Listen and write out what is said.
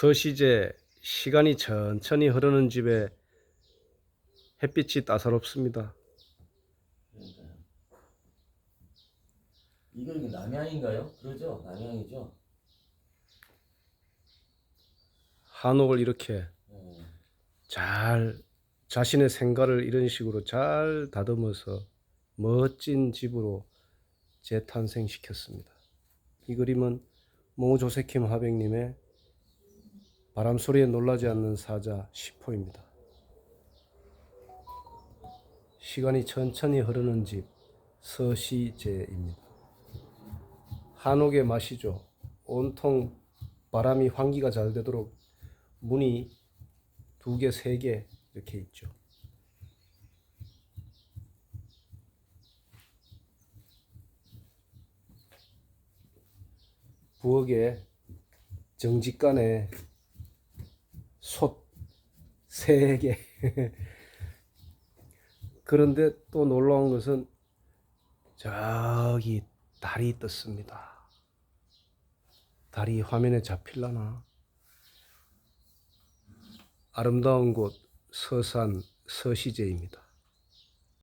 서시제 시간이 천천히 흐르는 집에 햇빛이 따사롭습니다. 그러니까요. 이거 남양인가요? 그러죠? 남양이죠? 한옥을 이렇게 네. 잘 자신의 생각을 이런 식으로 잘 다듬어서 멋진 집으로 재탄생시켰습니다. 이 그림은 모 조세킴 화백님의 바람소리에 놀라지 않는 사자 10호입니다. 시간이 천천히 흐르는 집 서시제입니다. 한옥의 맛이죠. 온통 바람이 환기가 잘 되도록 문이 2개, 3개 이렇게 있죠. 부엌에 정직간에 솥 3개. 그런데 또 놀라운 것은 저기 달이 떴습니다. 달이 화면에 잡힐라나? 아름다운 곳 서산 서시제입니다.